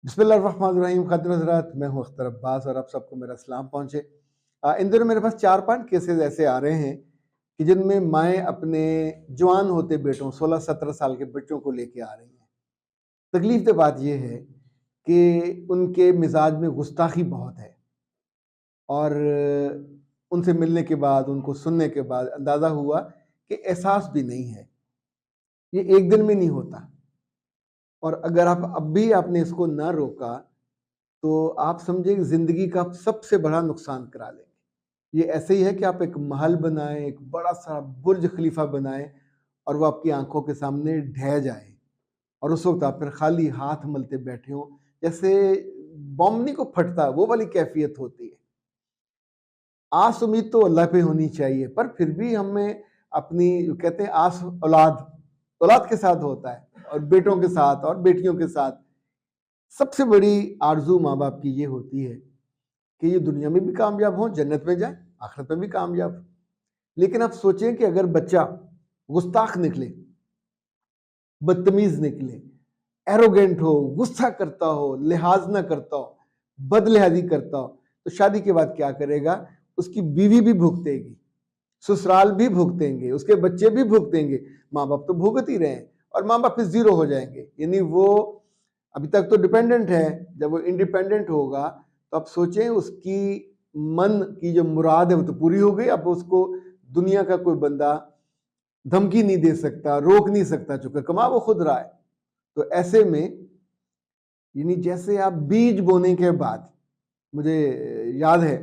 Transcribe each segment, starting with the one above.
बिस्मिल्लाहिर्रहमानिर्रहीम। खातिन हज़रात, मैं हूँ अख्तर अब्बास और आप सबको मेरा सलाम पहुँचे। इन दिनों मेरे पास 4-5 केसेस ऐसे आ रहे हैं कि जिनमें माएँ अपने जवान होते बेटों 16-17 साल के बच्चों को लेके आ रही हैं। तकलीफ तो बात ये है कि उनके मिजाज में गुस्ताखी बहुत है और उनसे मिलने के बाद, उनको सुनने के बाद अंदाज़ा हुआ कि एहसास भी नहीं है। ये एक दिन में नहीं होता और अगर आप अब भी आपने इसको ना रोका तो आप समझिए कि ज़िंदगी का आप सबसे बड़ा नुकसान करा लेंगे। ये ऐसे ही है कि आप एक महल बनाएँ, एक बड़ा-सा बुर्ज खलीफा बनाएँ और वो आपकी आँखों के सामने ढह जाए और उस वक़्त आप फिर खाली हाथ मलते बैठे हों, जैसे बम नहीं को फटता, वो वाली कैफ़ियत होती है। आस उम्मीद तो अल्लाह पे होनी चाहिए, पर फिर भी हमें अपनी कहते हैं आस औलाद, औलाद के साथ होता है और बेटों के साथ और बेटियों के साथ। सबसे बड़ी आरज़ू माँ-बाप की ये होती है कि ये दुनिया में भी कामयाब हों, जन्नत में जाएँ, आखिरत में भी कामयाब हों। लेकिन आप सोचें कि अगर बच्चा गुस्ताख निकले, बदतमीज़ निकले, एरोगेंट हो, गुस्सा करता हो, लिहाज़ ना करता हो, बदलिहाज़ी करता हो, तो शादी के बाद क्या करेगा? उसकी बीवी भी भुगतेगी, ससुराल भी भुगतेंगे, उसके बच्चे भी भुगतेंगे, माँ-बाप तो भुगत ही रहे हैं और माँ-बाप फिर ज़ीरो हो जाएँगे। यानी वो अभी तक तो डिपेंडेंट है, जब वो इंडिपेंडेंट होगा तो आप सोचें उसकी मन की जो मुराद है वो तो पूरी हो गई। अब उसको दुनिया का कोई बंदा धमकी नहीं दे सकता, रोक नहीं सकता, चूंकि कमा वो खुद रहा है। तो ऐसे में यानी जैसे आप बीज बोने के बाद, मुझे याद है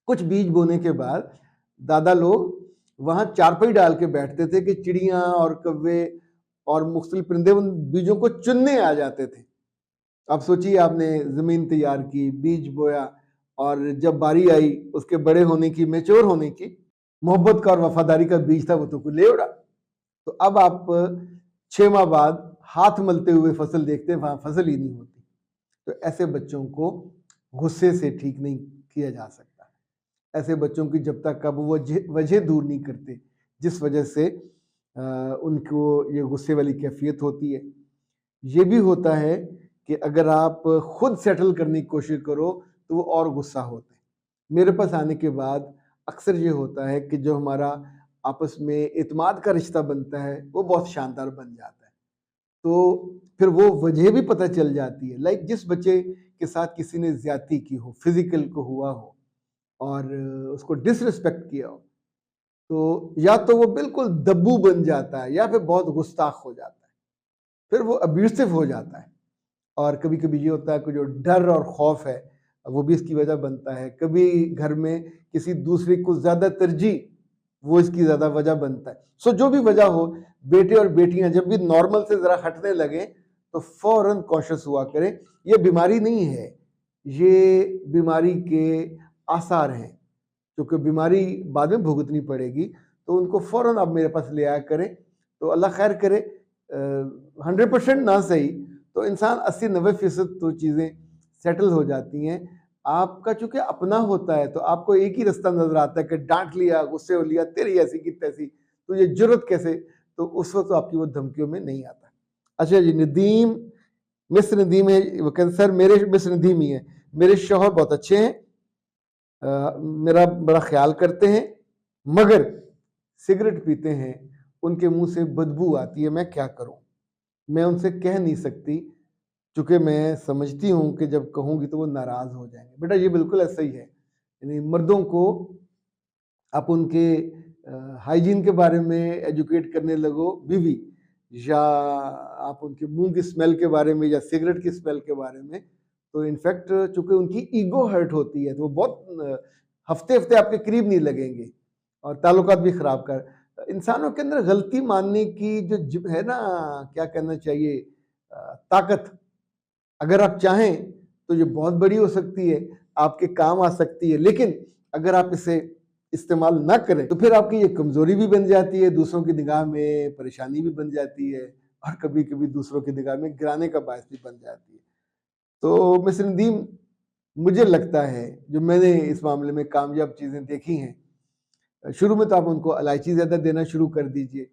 कुछ बीज बोने के बाद दादा लोग वहां चारपाई डाल के बैठते थे कि चिड़ियां और कौवे और मुख्तलिफ परिंदे उन बीजों को चुनने आ जाते थे। अब सोचिए आपने जमीन तैयार की, बीज बोया और जब बारी आई उसके बड़े होने की, मैच्योर होने की, मोहब्बत का और वफादारी का बीज था वो तो कोई ले उड़ा। तो अब आप 6 माह बाद हाथ मलते हुए फसल देखते हैं, वहां फसल ही नहीं होती। तो ऐसे बच्चों को गुस्से से ठीक नहीं किया जा सकता। ऐसे बच्चों की जब तक अब वो वजह दूर नहीं करते जिस वजह से उनको ये गुस्से वाली कैफियत होती है। ये भी होता है कि अगर आप खुद सेटल करने की कोशिश करो तो वो और गुस्सा होते हैं। मेरे पास आने के बाद अक्सर ये होता है कि जो हमारा आपस में एतमाद का रिश्ता बनता है वो बहुत शानदार बन जाता है। तो फिर वो वजह भी पता चल जाती है। लाइक जिस बच्चे के साथ किसी ने ज्यादती की हो, फिजिकल को हुआ हो और उसको डिसरिस्पेक्ट किया हो, तो या तो वो बिल्कुल दब्बू बन जाता है या फिर बहुत गुस्ताख हो जाता है, फिर वो अब्यूसिव हो जाता है। और कभी कभी ये होता है कि जो डर और खौफ है वो भी इसकी वजह बनता है। कभी घर में किसी दूसरे को ज्यादा तरजीह, वो इसकी ज्यादा वजह बनता है। सो जो भी वजह हो, बेटे और बेटियां जब भी नॉर्मल से जरा हटने लगे तो फौरन कॉशियस हुआ करें। ये बीमारी नहीं है, ये बीमारी के आसार हैं। क्योंकि बीमारी बाद में भुगतनी पड़ेगी, तो उनको फौरन आप मेरे पास ले आया करें। तो अल्लाह खैर करे, 100% ना सही तो इंसान 80-90% तो चीज़ें सेटल हो जाती हैं। आपका चूंकि अपना होता है तो आपको एक ही रास्ता नजर आता है कि डांट लिया, गुस्से हो लिया, तेरी ऐसी की तैसी, तो ये जुर्रत कैसे, तो उस वक्त तो आपकी वो धमकियों में नहीं आता। अच्छा जी, नदीम, मिस नदीम है, वो कहते सर मेरे मिस नदीम ही है, मेरे शौहर बहुत अच्छे हैं, मेरा बड़ा ख्याल करते हैं, मगर सिगरेट पीते हैं, उनके मुंह से बदबू आती है, मैं क्या करूं? मैं उनसे कह नहीं सकती क्योंकि मैं समझती हूँ कि जब कहूंगी तो वो नाराज हो जाएंगे। बेटा ये बिल्कुल ऐसा ही है। यानी मर्दों को आप उनके हाइजीन के बारे में एजुकेट करने लगो, बीवी, या आप उनके मुंह की स्मेल के बारे में या सिगरेट की स्मेल के बारे में, तो इनफैक्ट चूंकि उनकी ईगो हर्ट होती है तो वो बहुत हफ्ते हफ्ते आपके करीब नहीं लगेंगे और ताल्लुकात भी खराब कर। इंसानों के अंदर गलती मानने की जो है ना, क्या कहना चाहिए, ताकत, अगर आप चाहें तो ये बहुत बड़ी हो सकती है, आपके काम आ सकती है। लेकिन अगर आप इसे इस्तेमाल ना करें तो फिर आपकी ये कमजोरी भी बन जाती है, दूसरों की निगाह में परेशानी भी बन जाती है और कभी कभी दूसरों की निगाह में गिराने का बायस भी बन जाती है। तो मिस्टर नदीम, मुझे लगता है जो मैंने इस मामले में कामयाब चीजें देखी हैं, शुरू में तो आप उनको इलायची ज्यादा देना शुरू कर दीजिए,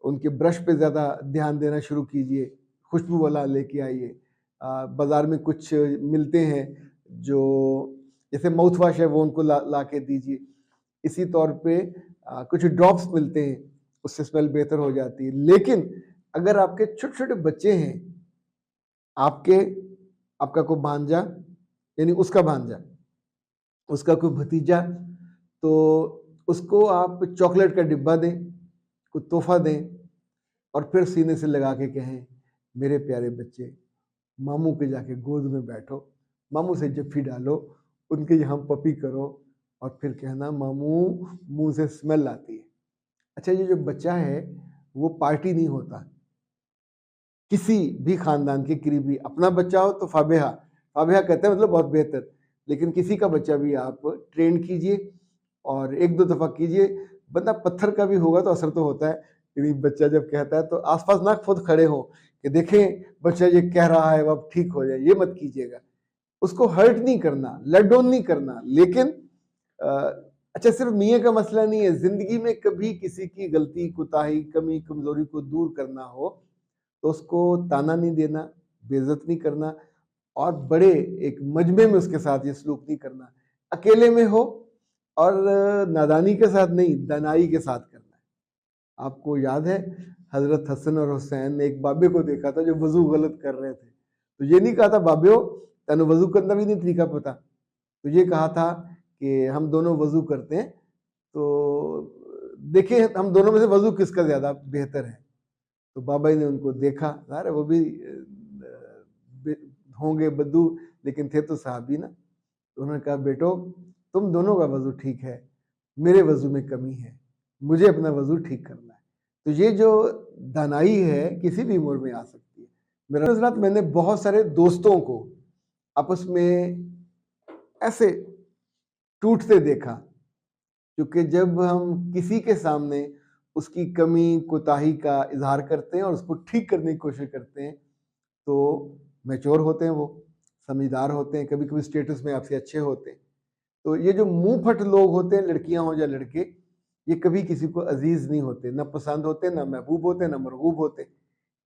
उनके ब्रश पे ज्यादा ध्यान देना शुरू कीजिए, खुशबू वाला लेके आइए, बाजार में कुछ मिलते हैं जो जैसे माउथ वॉश है वो उनको ला के दीजिए। इसी तौर पे कुछ ड्रॉप्स मिलते हैं, उससे स्मेल बेहतर हो जाती है। लेकिन अगर आपके छोटे छोटे बच्चे हैं, आपके आपका कोई भांजा यानी उसका भांजा, उसका कोई भतीजा, तो उसको आप चॉकलेट का डिब्बा दें, कोई तोहफा दें और फिर सीने से लगा के कहें, मेरे प्यारे बच्चे, मामू के जाके गोद में बैठो, मामू से जफ्फी डालो, उनके यहाँ पपी करो और फिर कहना मामू मुंह से स्मेल आती है। अच्छा, ये जो बच्चा है वो पार्टी नहीं होता। किसी भी खानदान के करीबी अपना बच्चा हो तो फाबेहा फाबेहा कहते हैं, मतलब बहुत बेहतर। लेकिन किसी का बच्चा भी आप ट्रेन कीजिए और एक दो दफा कीजिए, बंदा पत्थर का भी होगा तो असर तो होता है। यदि बच्चा जब कहता है तो आसपास ना खुद खड़े हो कि देखें बच्चा ये कह रहा है अब ठीक हो जाए, ये मत कीजिएगा। उसको हर्ट नहीं करना, लेट डाउन नहीं करना। लेकिन अच्छा, सिर्फ मियाँ का मसला नहीं है, जिंदगी में कभी किसी की गलती, कोताही, कमी, कमजोरी को दूर करना हो तो उसको ताना नहीं देना, बेइज्जत नहीं करना और बड़े एक मजमे में उसके साथ ये सलूक नहीं करना। अकेले में हो और नादानी के साथ नहीं, दानाई के साथ करना है। आपको याद है हजरत हसन और हुसैन ने एक बाबे को देखा था जो वजू गलत कर रहे थे, तो ये नहीं कहा था बाबे तेन वजू करना भी नहीं तरीका पता, तो ये कहा था कि हम दोनों वजू करते हैं तो देखिए हम दोनों में से वजू किसका ज्यादा बेहतर है। तो बाबा जी ने उनको देखा, अरे वो भी होंगे बद्दू लेकिन थे तो साहबी ना। तो उन्होंने कहा बेटो तुम दोनों का वजू ठीक है, मेरे वजू में कमी है, मुझे अपना वजू ठीक करना है। तो ये जो दानाई है किसी भी उम्र में आ सकती है। मेरा हजरात, मैंने बहुत सारे दोस्तों को आपस में ऐसे टूटते देखा, क्योंकि जब हम किसी के सामने उसकी कमी कोताही का इजहार करते हैं और उसको ठीक करने की कोशिश करते हैं तो मैच्योर होते हैं, वो समझदार होते हैं, कभी कभी स्टेटस में आपसे अच्छे होते हैं। तो ये जो मुंह फट लोग होते हैं, लड़कियां हो या लड़के, ये कभी किसी को अजीज नहीं होते, ना पसंद होते, ना महबूब होते, ना मरगूब होते।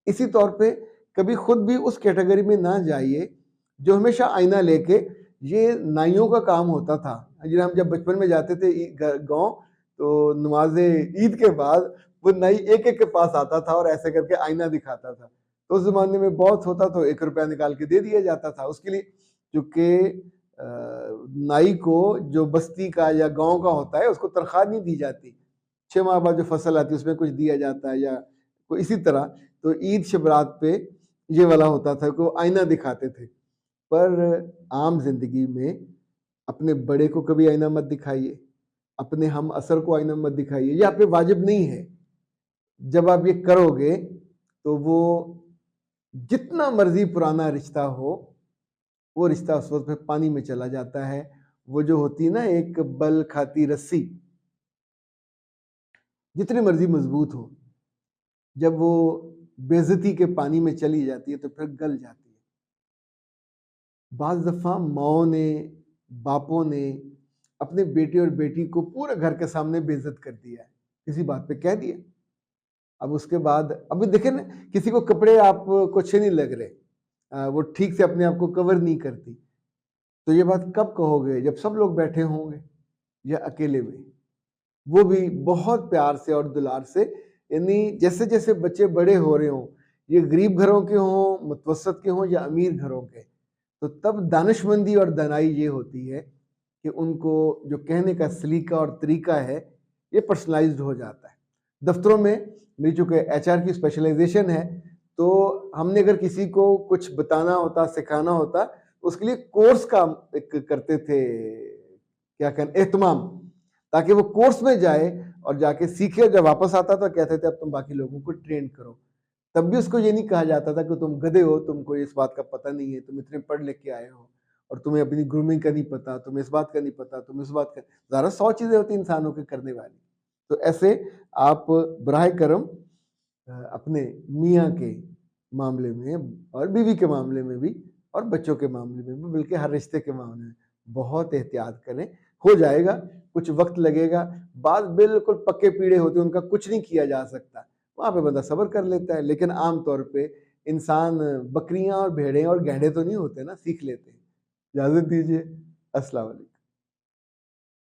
इसी तौर पे कभी खुद भी उस कैटेगरी में ना जाइए जो हमेशा आईना लेके, ये नाइयों का काम होता था। हम जब बचपन में जाते थे गांव तो नमाज ईद के बाद वो नाई एक एक के पास आता था और ऐसे करके आईना दिखाता था। तो उस जमाने में बहुत होता तो 1 रुपया निकाल के दे दिया जाता था उसके लिए, क्योंकि नाई को जो बस्ती का या गांव का होता है उसको तनख्वाह नहीं दी जाती, 6 माह बाद जो फसल आती है उसमें कुछ दिया जाता है या कोई इसी तरह। तो ईद शबरात पे ये वाला होता था कि वो आईना दिखाते थे। पर आम जिंदगी में अपने बड़े को कभी आईना मत दिखाइए, अपने हम असर को आईना मत दिखाइए, ये आप पे वाजिब नहीं है। जब आप ये करोगे तो वो जितना मर्जी पुराना रिश्ता हो, वो रिश्ता उस वक्त पानी में चला जाता है। वो जो होती है ना एक बल खाती रस्सी, जितनी मर्जी मजबूत हो, जब वो बेइज्जती के पानी में चली जाती है तो फिर गल जाती है। बाज दफा माओ ने, बापों ने अपने बेटे और बेटी को पूरे घर के सामने बेइज्जत कर दिया है, किसी बात पे कह दिया। अब उसके बाद अभी देखें ना, किसी को कपड़े आपको अच्छे नहीं लग रहे, वो ठीक से अपने आप को कवर नहीं करती, तो ये बात कब कहोगे? जब सब लोग बैठे होंगे या अकेले में, वो भी बहुत प्यार से और दुलार से। यानी जैसे जैसे बच्चे बड़े हो रहे हों, ये गरीब घरों के हों, मुतवसत के हों या अमीर घरों के, तो तब दानिशमंदी और दानाई ये होती है कि उनको जो कहने का सलीका और तरीका है ये पर्सनलाइज्ड हो जाता है। दफ्तरों में मेरी चूँकि HR की स्पेशलाइजेशन है, तो हमने अगर किसी को कुछ बताना होता, सिखाना होता, उसके लिए कोर्स का एक करते थे, क्या कहते, एहतमाम, ताकि वो कोर्स में जाए और जाके सीखे, जब वापस आता था कहते थे अब तुम बाकी लोगों को ट्रेन करो। तब भी उसको ये नहीं कहा जाता था कि तुम गधे हो, तुमको इस बात का पता नहीं है, तुम इतने पढ़ लिख के आए हो और तुम्हें अपनी ग्रूमिंग का नहीं पता, तुम्हें इस बात का नहीं पता, तुम इस बात का, ज़रा 100 चीज़ें होती इंसानों के करने वाली। तो ऐसे आप बराह करम अपने मियाँ के मामले में और बीवी के मामले में भी और बच्चों के मामले में भी, बल्कि हर रिश्ते के मामले में बहुत एहतियात करें। हो जाएगा, कुछ वक्त लगेगा, बात बिल्कुल पक्के पीड़े होते हैं, उनका कुछ नहीं किया जा सकता, वहाँ पे बंदा सब्र कर लेता है। लेकिन आम तौर पे इंसान बकरियां और भेड़ें और गैंडे तो नहीं होते ना, सीख लेते हैं। इजाजत दीजिए, अस्सलाम वालेकुम।